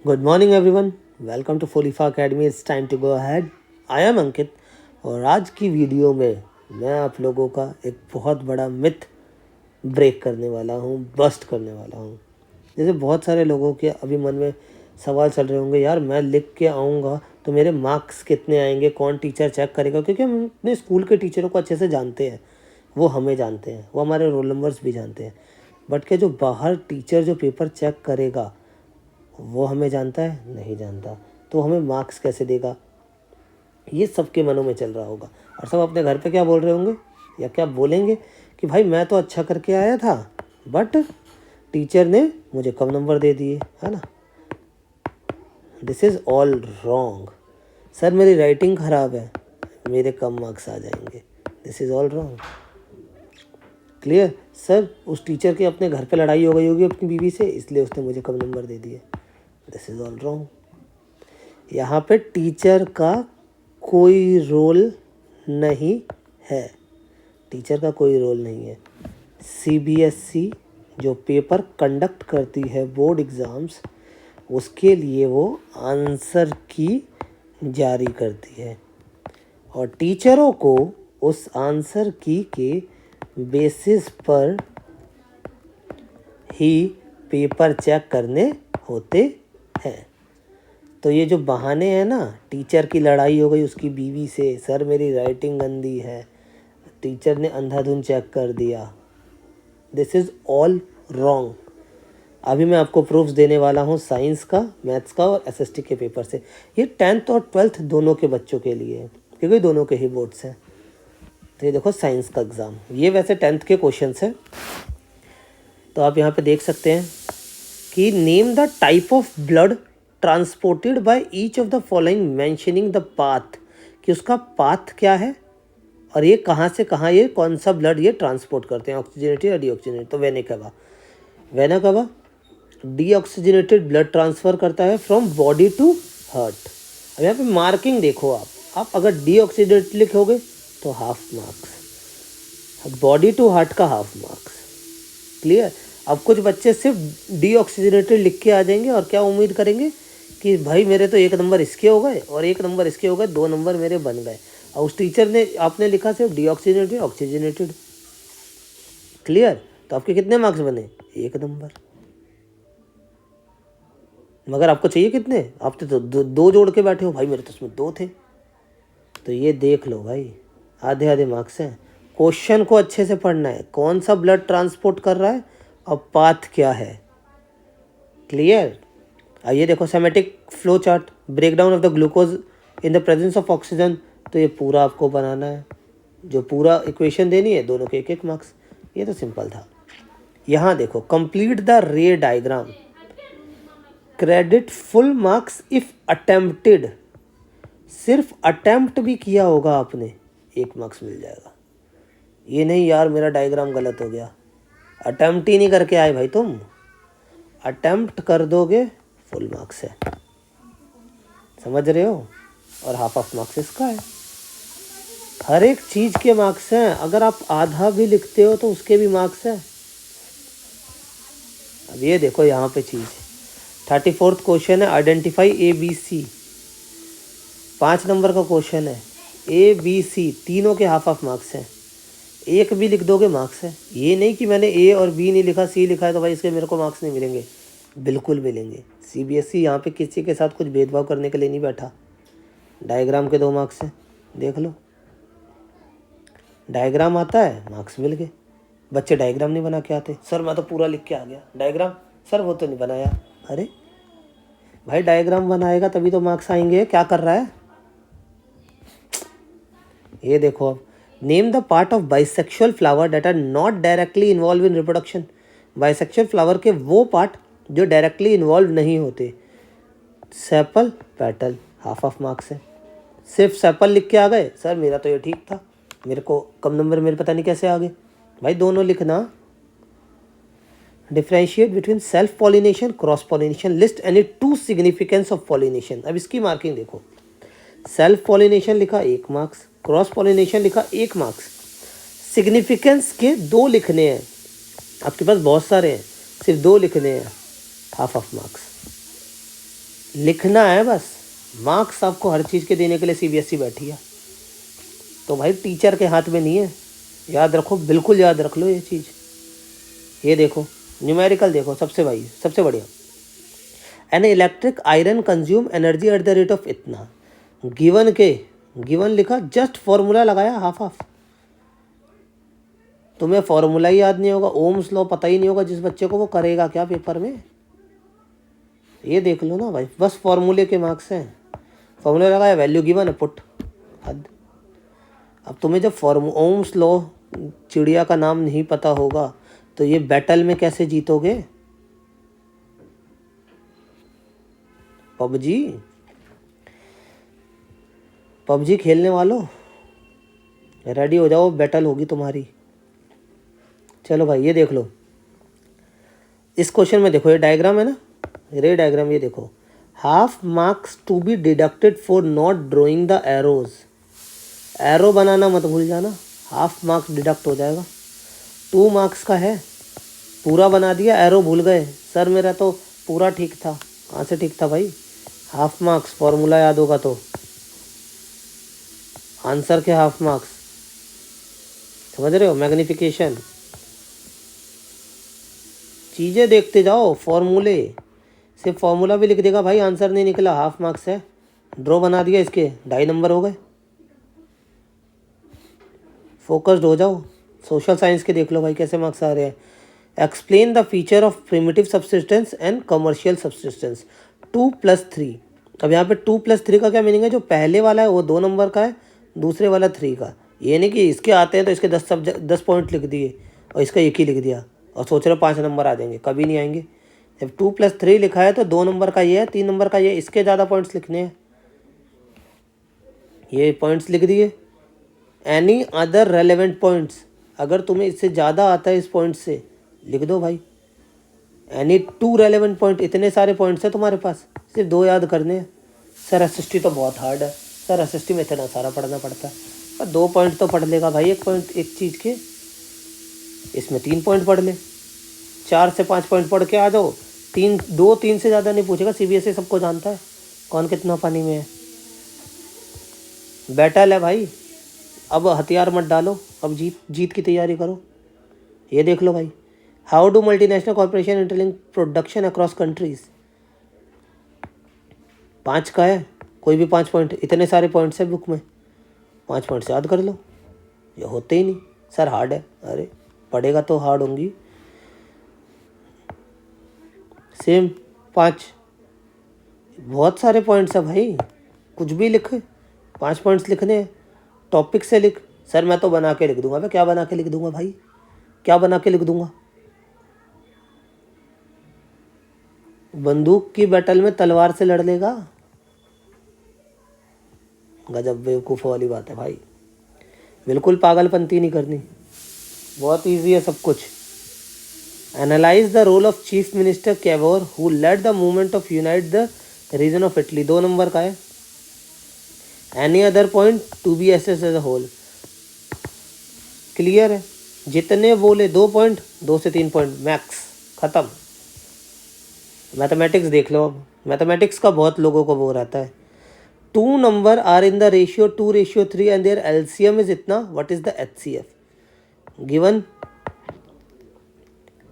Good morning everyone. Welcome to Folifa Academy. It's time to go ahead. I am अंकित और आज की video में मैं आप लोगों का एक बहुत बड़ा मिथ ब्रेक करने वाला हूँ, बस्ट करने वाला हूँ। जैसे बहुत सारे लोगों के अभी मन में सवाल चल रहे होंगे, यार मैं लिख के आऊँगा तो मेरे मार्क्स कितने आएंगे, कौन टीचर चेक करेगा? क्योंकि हम अपने स्कूल के टीचरों को अच्छे से जानते हैं, वो हमें जानते हैं, वो हमारे रोल नंबर्स भी जानते हैं। बट क्या जो बाहर टीचर जो पेपर चेक करेगा वो हमें जानता है? नहीं जानता। तो हमें मार्क्स कैसे देगा? ये सबके मनों में चल रहा होगा और सब अपने घर पे क्या बोल रहे होंगे या क्या बोलेंगे कि भाई मैं तो अच्छा करके आया था बट टीचर ने मुझे कम नंबर दे दिए, है ना। This is all wrong. Sir मेरी राइटिंग ख़राब है, मेरे कम मार्क्स आ जाएंगे। This is all wrong. Clear? Sir उस टीचर के अपने घर पे लड़ाई हो गई होगी अपनी बीवी से, इसलिए उसने मुझे कम नंबर दे दिए। This is all wrong. यहाँ पे टीचर का कोई रोल नहीं है, टीचर का कोई रोल नहीं है। सीबीएसई जो पेपर कंडक्ट करती है बोर्ड एग्ज़ाम्स, उसके लिए वो आंसर की जारी करती है और टीचरों को उस आंसर की के बेसिस पर ही पेपर चेक करने होते हैं। तो ये जो बहाने हैं ना, टीचर की लड़ाई हो गई उसकी बीवी से, सर मेरी राइटिंग गंदी है, टीचर ने अंधाधुन चेक कर दिया, दिस इज़ ऑल रॉन्ग। अभी मैं आपको प्रूफ्स देने वाला हूँ साइंस का, मैथ्स का और एसएसटी के पेपर से। ये 10th और 12th दोनों के बच्चों के लिए है क्योंकि दोनों के ही बोर्ड्स हैं। तो ये देखो साइंस का एग्ज़ाम, ये वैसे 10th के क्वेश्चंस हैं। तो आप यहाँ पे देख सकते हैं कि name the type of blood transported by each of the following mentioning the path, कि उसका पाथ क्या है और ये कहाँ से कहाँ, ये कौन सा ब्लड ये ट्रांसपोर्ट करते हैं, ऑक्सीजनेटेड या डीऑक्सीजनेटेड। तो वेना कवा डीऑक्सीजनेटेड ब्लड ट्रांसफ़र करता है फ्रॉम बॉडी टू हार्ट। अब यहाँ पे मार्किंग देखो, आप अगर डीऑक्सीजनेटेड लिखोगे तो half marks, body to heart का हाफ मार्क्स। क्लियर? अब कुछ बच्चे सिर्फ डीऑक्सीजनेटेड लिख के आ जाएंगे और क्या उम्मीद करेंगे कि भाई मेरे तो 1 नंबर इसके हो गए और 1 नंबर इसके हो गए, 2 नंबर मेरे बन गए। और उस टीचर ने आपने लिखा सिर्फ डीऑक्सीजनेटेड ऑक्सीजनेटेड। क्लियर? तो आपके कितने मार्क्स बने? 1 नंबर। मगर आपको चाहिए कितने? आप तो दो जोड़ के बैठे हो, भाई मेरे तो उसमें 2 थे। तो ये देख लो भाई, आधे आधे मार्क्स हैं। क्वेश्चन को अच्छे से पढ़ना है, कौन सा ब्लड ट्रांसपोर्ट कर रहा है और पाथ क्या है। क्लियर? आइए देखो schematic flow chart, break down of the glucose in the presence of oxygen. तो ये पूरा आपको बनाना है, जो पूरा इक्वेशन देनी है, दोनों के 1-1 मार्क्स। ये तो सिंपल था। यहाँ देखो कंप्लीट द रे diagram, credit full marks if attempted. सिर्फ अटेम्प्ट भी किया होगा आपने, 1 मार्क्स मिल जाएगा। ये नहीं यार मेरा डायग्राम गलत हो गया, अटेम्प्ट ही नहीं करके आए भाई, तुम अटेम्प्ट कर दोगे फुल मार्क्स है, समझ रहे हो। और हाफ ऑफ मार्क्स इसका है। हर एक चीज़ के मार्क्स हैं, अगर आप आधा भी लिखते हो तो उसके भी मार्क्स हैं। अब ये देखो यहाँ पे चीज़ 34th क्वेश्चन है, आइडेंटिफाई ABC। 5 नंबर का क्वेश्चन है, ABC तीनों के हाफ ऑफ मार्क्स हैं, 1 भी लिख दोगे मार्क्स है। ये नहीं कि मैंने A और B नहीं लिखा, C लिखा है तो भाई इसके मेरे को मार्क्स नहीं मिलेंगे, बिल्कुल मिलेंगे। सीबीएसई यहाँ पे किसी के साथ कुछ भेदभाव करने के लिए नहीं बैठा। डायग्राम के 2 मार्क्स हैं, देख लो, डायग्राम आता है मार्क्स मिल गए। बच्चे डायग्राम नहीं बना के आते, सर मैं तो पूरा लिख के आ गया डायग्राम, सर वो तो नहीं बनाया। अरे भाई डायग्राम बनाएगा तभी तो मार्क्स आएंगे, क्या कर रहा है। ये देखो अब, name the part of bisexual flower that are not directly involve in reproduction. Bisexual flower के वो पार्ट जो डायरेक्टली इन्वॉल्व नहीं होते। Sepal, petal, half of marks है। सिर्फ सेपल लिख के आ गए, सर मेरा तो ये ठीक था, मेरे को कम नंबर मेरे पता नहीं कैसे आ गए। भाई दोनों लिखना। Differentiate between self pollination, cross pollination, list any 2 significance of pollination. अब इसकी मार्किंग देखो, सेल्फ पॉलिनेशन लिखा 1 मार्क्स, क्रॉस पॉलिनेशन लिखा 1 मार्क्स, सिग्निफिकेंस के 2 लिखने हैं। आपके पास बहुत सारे हैं, सिर्फ 2 लिखने हैं, हाफ ऑफ मार्क्स। लिखना है बस। मार्क्स आपको हर चीज़ के देने के लिए सीबीएसई बैठी है, तो भाई टीचर के हाथ में नहीं है। याद रखो, बिल्कुल याद रख लो ये चीज़। ये देखो न्यूमेरिकल देखो, सबसे भाई सबसे बढ़िया। An electric iron consume energy at the rate of इतना। गिवन लिखा, जस्ट फॉर्मूला लगाया हाफ हाफ। तुम्हें फॉर्मूला ही याद नहीं होगा, ओम्स लॉ पता ही नहीं होगा जिस बच्चे को, वो करेगा क्या पेपर में? ये देख लो ना भाई, बस फॉर्मूले के मार्क्स हैं। फॉर्मूला लगाया, वैल्यू गिवन है, पुट। हद। अब तुम्हें जब ओम्स लॉ, चिड़िया का नाम नहीं पता होगा तो ये बैटल में कैसे जीतोगे? पबजी खेलने वालों रेडी हो जाओ, बैटल होगी तुम्हारी। चलो भाई ये देख लो, इस क्वेश्चन में देखो, ये डायग्राम है ना, रे डायग्राम, ये देखो। Half marks to be deducted for not drawing the arrows. Arrow बनाना मत भूल जाना, हाफ मार्क्स डिडक्ट हो जाएगा। 2 मार्क्स का है, पूरा बना दिया, एरो भूल गए। सर मेरा तो पूरा ठीक था। कहाँ से ठीक था भाई? हाफ मार्क्स, फॉर्मूला याद होगा तो आंसर के हाफ मार्क्स। समझ रहे हो? मैग्निफिकेशन, चीज़ें देखते जाओ, फॉर्मूले। सिर्फ फॉर्मूला भी लिख देगा भाई, आंसर नहीं निकला, हाफ मार्क्स है। ड्रॉ बना दिया, इसके 2.5 नंबर हो गए। फोकस्ड हो जाओ। सोशल साइंस के देख लो भाई कैसे मार्क्स आ रहे हैं। Explain the feature of primitive subsistence and commercial subsistence. 2+3। अब यहाँ पे 2+3 का क्या मीनिंग है? जो पहले वाला है वो 2 नंबर का है, दूसरे वाला 3 का। ये नहीं कि इसके आते हैं तो इसके 10 पॉइंट लिख दिए और इसका 1 ही लिख दिया और सोच रहे 5 नंबर आ जाएंगे, कभी नहीं आएंगे। जब 2+3 लिखा है तो 2 नंबर का ये है, 3 नंबर का ये, इसके ज़्यादा पॉइंट्स लिखने हैं। ये पॉइंट्स लिख दिए। एनी अदर रेलेवेंट पॉइंट्स, अगर तुम्हें इससे ज़्यादा आता है इस पॉइंट से, लिख दो भाई। एनी 2 रेलेवेंट पॉइंट, इतने सारे पॉइंट्स हैं तुम्हारे पास, सिर्फ 2 याद करने हैं। सर एसएसटी तो बहुत हार्ड है, सर एसएसटी में इतना सारा पढ़ना पड़ता है। पर 2 पॉइंट तो पढ़ लेगा भाई, 1 पॉइंट एक चीज़ के, इसमें 3 पॉइंट पढ़ ले। 4 से 5 पॉइंट पढ़ के आ जाओ। 3 से ज़्यादा नहीं पूछेगा, सीबीएसई सबको जानता है कौन कितना पानी में है। बैटल है भाई, अब हथियार मत डालो, अब जीत की तैयारी करो। ये देख लो भाई, how do multinational corporation interlink production across countries. 5 का है, कोई भी 5 पॉइंट, इतने सारे पॉइंट्स है बुक में, 5 पॉइंट्स याद कर लो। ये होते ही नहीं। सर हार्ड है, अरे पढ़ेगा तो हार्ड होंगी। सेम 5, बहुत सारे पॉइंट्स है भाई, कुछ भी लिख, 5 पॉइंट्स लिखने हैं। टॉपिक से लिख। सर मैं तो बना के लिख दूंगा। मैं क्या बना के लिख दूंगा भाई, क्या बना के लिख दूंगा? बंदूक की बैटल में तलवार से लड़ लेगा? गजब बेवकूफ़ वाली बात है भाई, बिल्कुल पागलपंती नहीं करनी, बहुत इजी है सब कुछ। Analyse the role of chief minister Cavour who led the movement of unite the region of Italy. 2 number का है। Any other point to be assess as a whole. Clear है? जितने बोले 2 पॉइंट, 2 से 3 पॉइंट मैक्स, ख़त्म। Mathematics देख लो, अब mathematics का बहुत लोगों को वो रहता है। 2 number are in the ratio 2:3 and their LCM is इतना, what is the HCF given?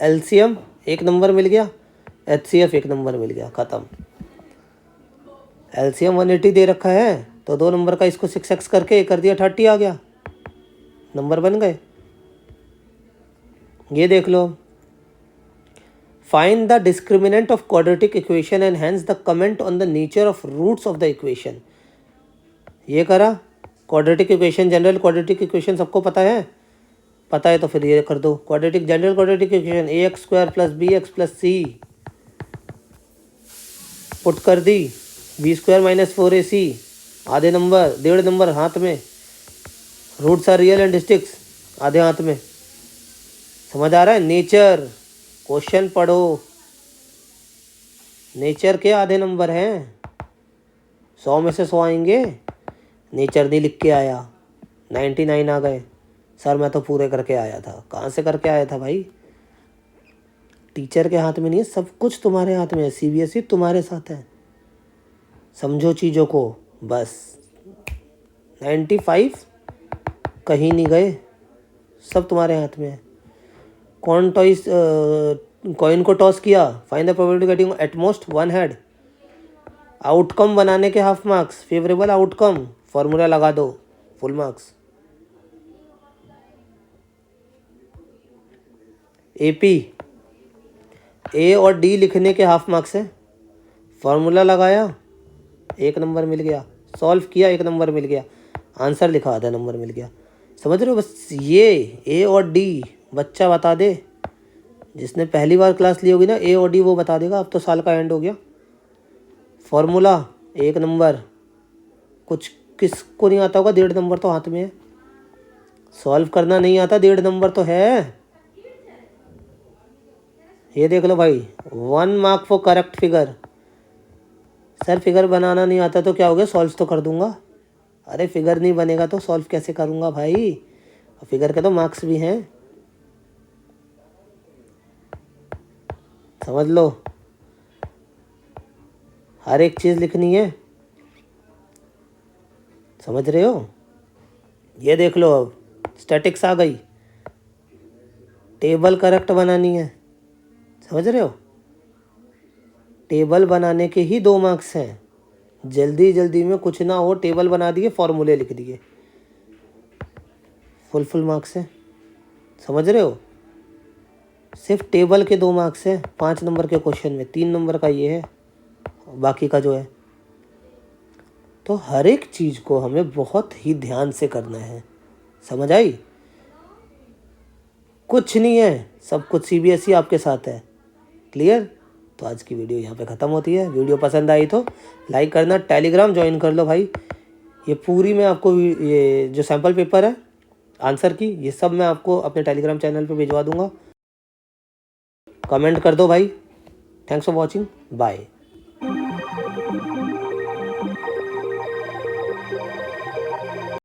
LCM 1 number मिल गया, एचसीएफ 1 नंबर मिल गया, ख़त्म। एलसीएम 180 दे रखा है तो 2 नंबर का इसको 6x करके कर दिया, 30 आ गया, नंबर बन गए। ये देख लो, find the discriminant of quadratic equation and hence the comment on the nature of roots of the equation. ये करा। Quadratic equation, general quadratic equation सबको पता है? पता है तो फिर ये कर दो। Quadratic, general quadratic equation ax² + bx + c, put कर दी। b² - 4ac, आधे नंबर, 1.5 नंबर हाथ में। Roots are real and sticks, आधे हाथ में। समझ आ रहा है? नेचर, क्वेश्चन पढ़ो। नेचर के आधे नंबर हैं, 100 में से 100 आएंगे। नेचर नहीं लिख के आया, 99 आ गए। सर मैं तो पूरे करके आया था। कहाँ से करके आया था भाई? टीचर के हाथ में नहीं है, सब कुछ तुम्हारे हाथ में है। सीबीएसई तुम्हारे साथ है। समझो चीज़ों को बस। 95 कहीं नहीं गए, सब तुम्हारे हाथ में है। कॉइन को टॉस किया, find the probability getting at most one head. Outcome बनाने के half marks, favourable outcome, formula लगा दो, फुल मार्क्स। एपी, ए और डी लिखने के हाफ मार्क्स है, फॉर्मूला लगाया 1 नंबर मिल गया, सॉल्व किया 1 नंबर मिल गया, आंसर लिखा आधा नंबर मिल गया। समझ रहे हो? बस ये ए और डी बच्चा बता दे, जिसने पहली बार क्लास ली होगी ना ए और डी वो बता देगा। अब तो साल का एंड हो गया। फॉर्मूला 1 नंबर, कुछ किसको नहीं आता होगा 1.5 नंबर तो हाथ में है। सॉल्व करना नहीं आता 1.5 नंबर तो है। ये देख लो भाई, 1 mark for correct figure. Sir figure बनाना नहीं आता तो क्या हो गया, सॉल्व तो कर दूंगा। अरे फिगर नहीं बनेगा तो सॉल्व कैसे करूंगा भाई, फिगर के तो मार्क्स भी हैं, समझ लो। हर एक चीज़ लिखनी है, समझ रहे हो? ये देख लो, अब स्टैटिक्स आ गई, टेबल करेक्ट बनानी है, समझ रहे हो? टेबल बनाने के ही 2 मार्क्स हैं। जल्दी जल्दी में कुछ ना हो, टेबल बना दिए, फॉर्मूले लिख दिए, फुल मार्क्स है, समझ रहे हो? सिर्फ टेबल के 2 मार्क्स हैं 5 नंबर के क्वेश्चन में, 3 नंबर का ये है, बाकी का जो है। तो हर एक चीज़ को हमें बहुत ही ध्यान से करना है, समझ आई? कुछ नहीं है, सब कुछ सीबीएसई आपके साथ है। क्लियर? तो आज की वीडियो यहाँ पे ख़त्म होती है। वीडियो पसंद आई तो लाइक करना, टेलीग्राम ज्वाइन कर लो भाई। ये पूरी मैं आपको ये जो सैम्पल पेपर है आंसर की, ये सब मैं आपको अपने टेलीग्राम चैनल पे भिजवा दूंगा। कमेंट कर दो भाई। Thanks for watching, bye.